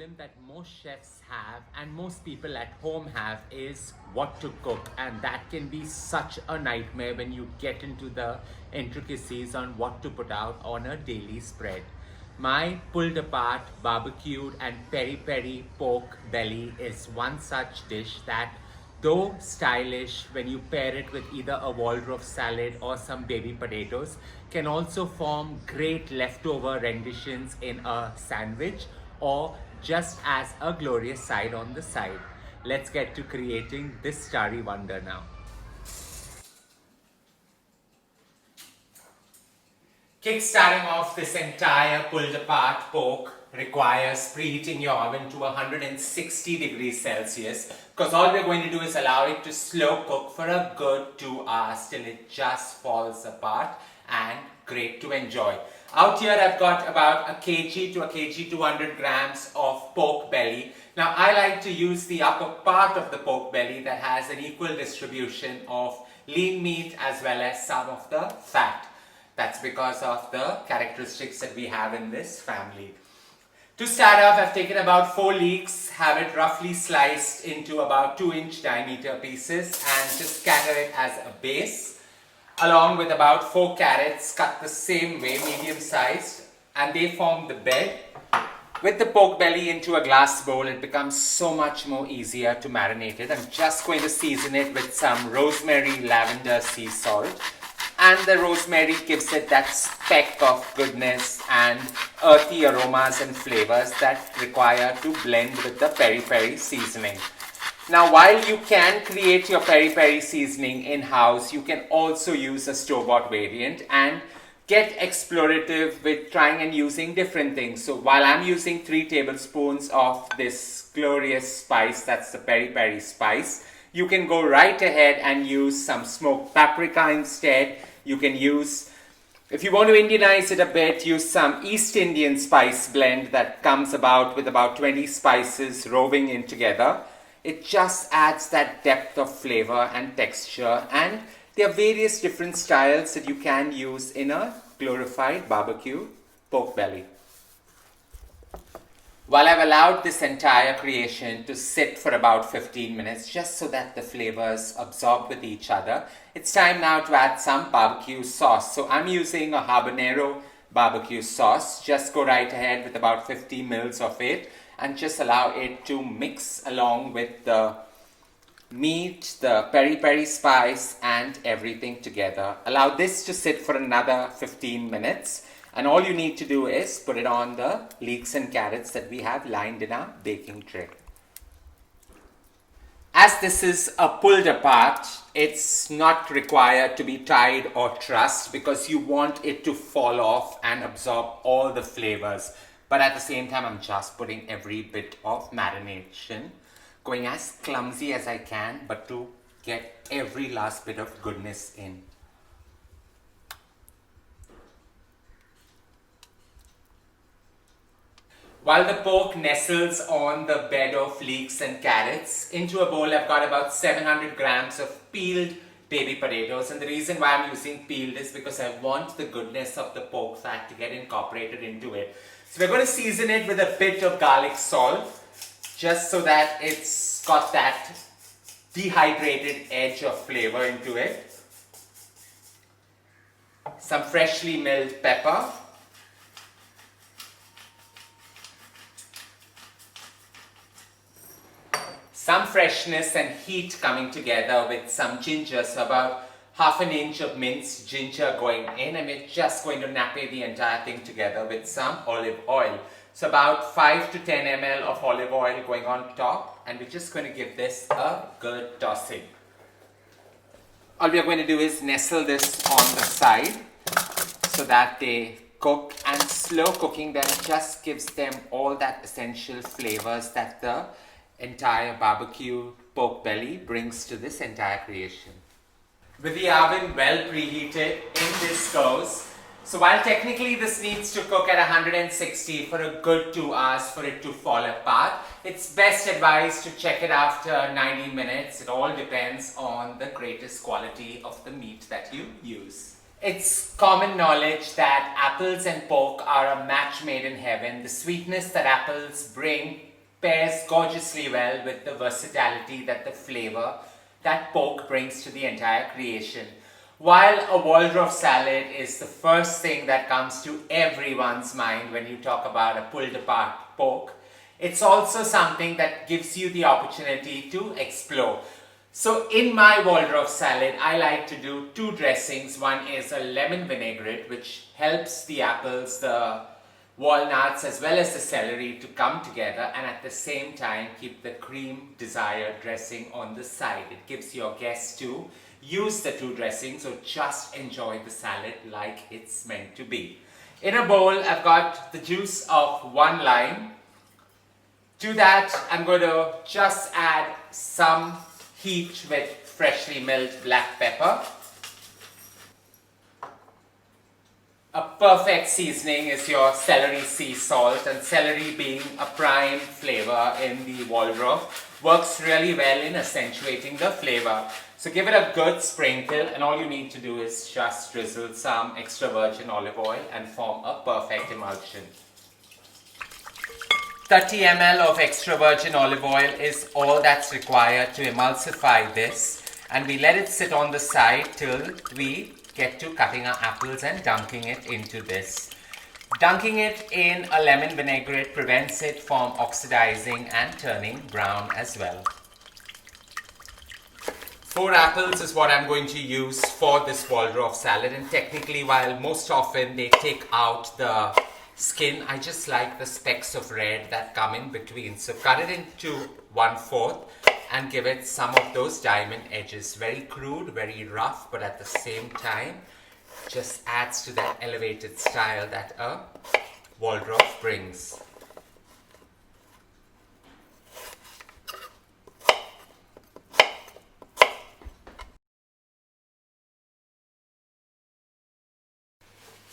problem that most chefs have and most people at home have is what to cook, and that can be such a nightmare when you get into the intricacies on what to put out on a daily spread. My pulled apart, barbecued and peri peri pork belly is one such dish that, though stylish when you pair it with either a Waldorf salad or some baby potatoes, can also form great leftover renditions in a sandwich or just as a glorious side on the side. Let's get to creating this starry wonder now. Kickstarting off this entire pulled apart pork requires preheating your oven to 160 degrees Celsius, because all we're going to do is allow it to slow cook for a good 2 hours till it just falls apart and great to enjoy. Out here I've got about a kg to a kg 200 grams of pork belly. Now I like to use the upper part of the pork belly that has an equal distribution of lean meat as well as some of the fat. That's because of the characteristics that we have in this family. To start off, I've taken about 4 leeks, have it roughly sliced into about 2-inch diameter pieces and just scatter it as a base, along with about 4 carrots cut the same way, medium sized, and they form the bed. With the pork belly into a glass bowl, it becomes so much more easier to marinate it. I'm just going to season it with some rosemary lavender sea salt. And the rosemary gives it that speck of goodness and earthy aromas and flavors that require to blend with the peri peri seasoning. Now, while you can create your peri peri seasoning in-house, you can also use a store-bought variant and get explorative with trying and using different things. So while I'm using 3 tablespoons of this glorious spice, that's the peri peri spice, you can go right ahead and use some smoked paprika instead. You can use, if you want to Indianize it a bit, use some East Indian spice blend that comes about with about 20 spices roving in together. It just adds that depth of flavor and texture, and there are various different styles that you can use in a glorified barbecue pork belly. While I've allowed this entire creation to sit for about 15 minutes just so that the flavors absorb with each other, it's time now to add some barbecue sauce. So I'm using a habanero barbecue sauce. Just go right ahead with about 50 mils of it and just allow it to mix along with the meat, the peri peri spice and everything together. Allow this to sit for another 15 minutes. And all you need to do is put it on the leeks and carrots that we have lined in our baking tray. As this is a pulled apart, it's not required to be tied or trussed because you want it to fall off and absorb all the flavors. But at the same time, I'm just putting every bit of marination, going as clumsy as I can, but to get every last bit of goodness in. While the pork nestles on the bed of leeks and carrots, into a bowl I've got about 700 grams of peeled baby potatoes. And the reason why I'm using peeled is because I want the goodness of the pork fat to get incorporated into it. So we're going to season it with a bit of garlic salt, just so that it's got that dehydrated edge of flavor into it. Some freshly milled pepper. Some freshness and heat coming together with some ginger, so about ½ inch of minced ginger going in, and we're just going to nappe the entire thing together with some olive oil. So about 5 to 10 ml of olive oil going on top, and we're just going to give this a good tossing. All we are going to do is nestle this on the side so that they cook, and slow cooking them just gives them all that essential flavors that the entire barbecue pork belly brings to this entire creation. With the oven well preheated, in this goes. So while technically this needs to cook at 160 for a good 2 hours for it to fall apart, it's best advised to check it after 90 minutes. It all depends on the greatest quality of the meat that you use. It's common knowledge that apples and pork are a match made in heaven. The sweetness that apples bring pairs gorgeously well with the versatility that the flavor that pork brings to the entire creation. While a Waldorf salad is the first thing that comes to everyone's mind when you talk about a pulled apart pork, it's also something that gives you the opportunity to explore. So in my Waldorf salad, I like to do two dressings. One is a lemon vinaigrette, which helps the apples, the walnuts as well as the celery to come together, and at the same time keep the cream desired dressing on the side. It gives your guests to use the two dressings or just enjoy the salad like it's meant to be. In a bowl, I've got the juice of one lime. To that, I'm going to just add some heat with freshly milled black pepper. A perfect seasoning is your celery sea salt, and celery being a prime flavor in the Waldorf works really well in accentuating the flavor. So give it a good sprinkle, and all you need to do is just drizzle some extra virgin olive oil and form a perfect emulsion. 30 ml of extra virgin olive oil is all that's required to emulsify this, and we let it sit on the side till we get to cutting our apples and dunking it into this. Dunking it in a lemon vinaigrette prevents it from oxidizing and turning brown as well. 4 apples is what I'm going to use for this Waldorf salad, and technically, while most often they take out the skin, I just like the specks of red that come in between. So cut it into 1/4 and give it some of those diamond edges. Very crude, very rough, but at the same time just adds to that elevated style that a Waldorf brings.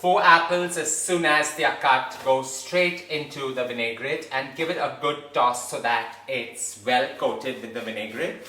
Four apples, as soon as they are cut, go straight into the vinaigrette and give it a good toss so that it's well coated with the vinaigrette.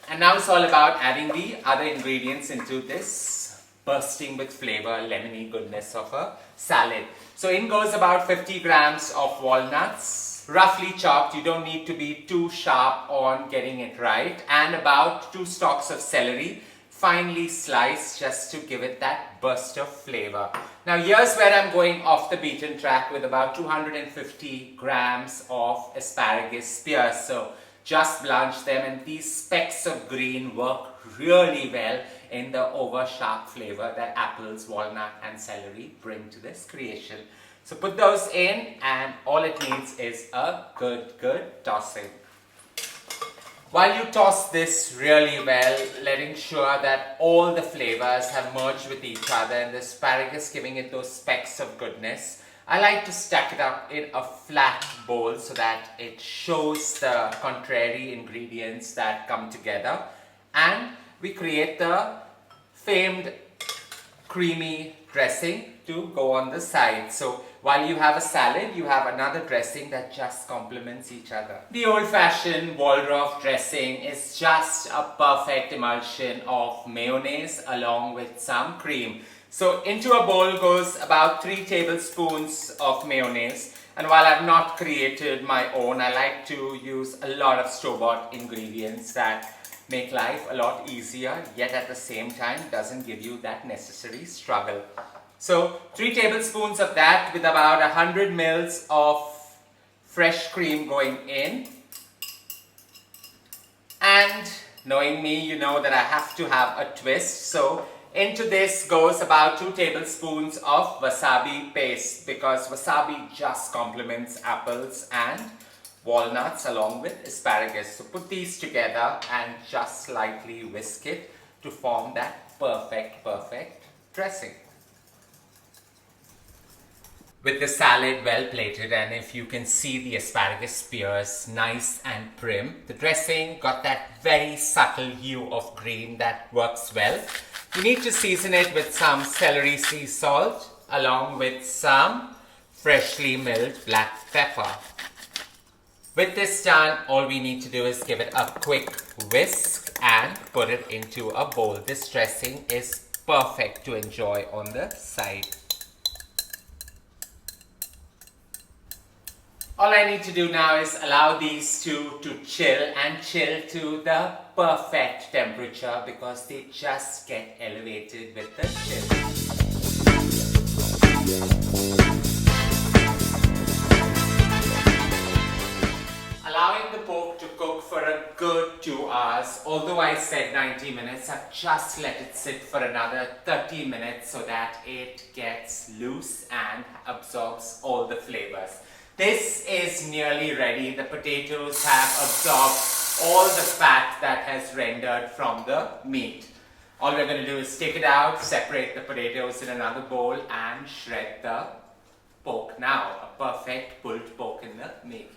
And now it's all about adding the other ingredients into this bursting with flavor, lemony goodness of a salad. So in goes about 50 grams of walnuts, roughly chopped. You don't need to be too sharp on getting it right. And about 2 stalks of celery, finely sliced, just to give it that burst of flavor. Now here's where I'm going off the beaten track with about 250 grams of asparagus spears. So just blanch them, and these specks of green work really well in the over sharp flavor that apples, walnut and celery bring to this creation. So put those in, and all it needs is a good tossing. While you toss this really well, letting sure that all the flavors have merged with each other and the asparagus giving it those specks of goodness, I like to stack it up in a flat bowl so that it shows the contrary ingredients that come together, and we create the famed creamy dressing to go on the side. So while you have a salad, you have another dressing that just complements each other. The old-fashioned Waldorf dressing is just a perfect emulsion of mayonnaise along with some cream. So into a bowl goes about 3 tablespoons of mayonnaise, and while I've not created my own, I like to use a lot of store-bought ingredients that make life a lot easier, yet at the same time doesn't give you that necessary struggle. So 3 tablespoons of that with about 100 mils of fresh cream going in. And knowing me, you know that I have to have a twist. So into this goes about 2 tablespoons of wasabi paste, because wasabi just complements apples and walnuts along with asparagus. So put these together and just slightly whisk it to form that perfect dressing. With the salad well plated, and if you can see the asparagus spears nice and prim, the dressing got that very subtle hue of green that works well. You need to season it with some celery sea salt along with some freshly milled black pepper. With this done, all we need to do is give it a quick whisk and put it into a bowl. This dressing is perfect to enjoy on the side. All I need to do now is allow these two to chill and chill to the perfect temperature because they just get elevated with the chill. Allowing the pork to cook for a good 2 hours. Although I said 90 minutes, I've just let it sit for another 30 minutes so that it gets loose and absorbs all the flavors. This is nearly ready. The potatoes have absorbed all the fat that has rendered from the meat. All we're going to do is take it out, separate the potatoes in another bowl and shred the pork now. A perfect pulled pork in the making.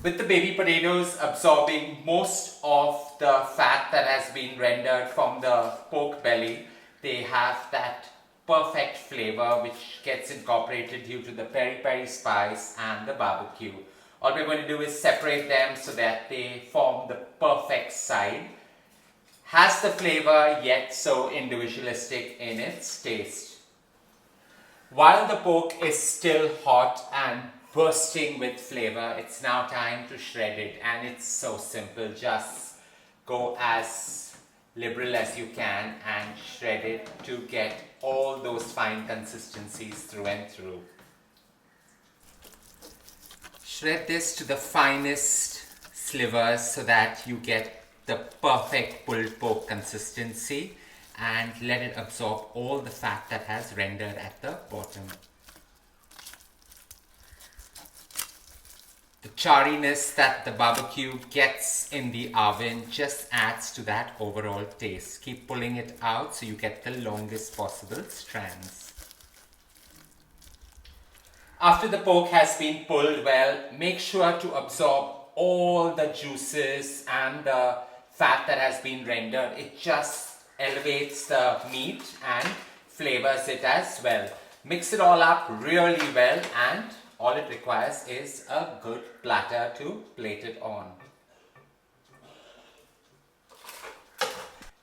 With the baby potatoes absorbing most of the fat that has been rendered from the pork belly, they have that perfect flavor which gets incorporated due to the peri peri spice and the barbecue. All we're going to do is separate them so that they form the perfect side. Has the flavor yet so individualistic in its taste. While the pork is still hot and bursting with flavor, it's now time to shred it, and it's so simple. Just go as liberal as you can and shred it to get all those fine consistencies through and through. Shred this to the finest slivers so that you get the perfect pulled pork consistency and let it absorb all the fat that has rendered at the bottom. The charriness that the barbecue gets in the oven just adds to that overall taste. Keep pulling it out so you get the longest possible strands. After the pork has been pulled well, make sure to absorb all the juices and the fat that has been rendered. It just elevates the meat and flavors it as well. Mix it all up really well, and all it requires is a good platter to plate it on.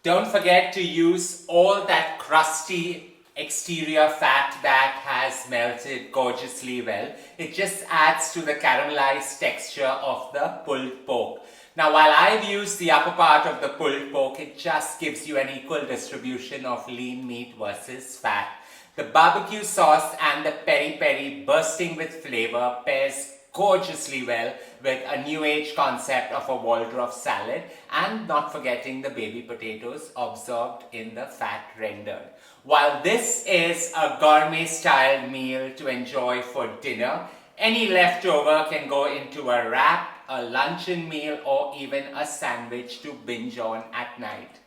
Don't forget to use all that crusty exterior fat that has melted gorgeously well. It just adds to the caramelized texture of the pulled pork. Now, while I've used the upper part of the pulled pork, it just gives you an equal distribution of lean meat versus fat. The barbecue sauce and the peri peri bursting with flavor pairs gorgeously well with a new age concept of a Waldorf salad, and not forgetting the baby potatoes absorbed in the fat rendered. While this is a gourmet style meal to enjoy for dinner, any leftover can go into a wrap, a luncheon meal, or even a sandwich to binge on at night.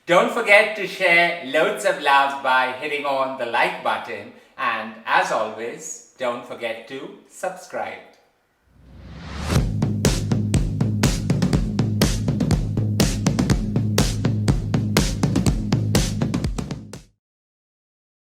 Don't forget to share loads of love by hitting on the like button, and as always, don't forget to subscribe.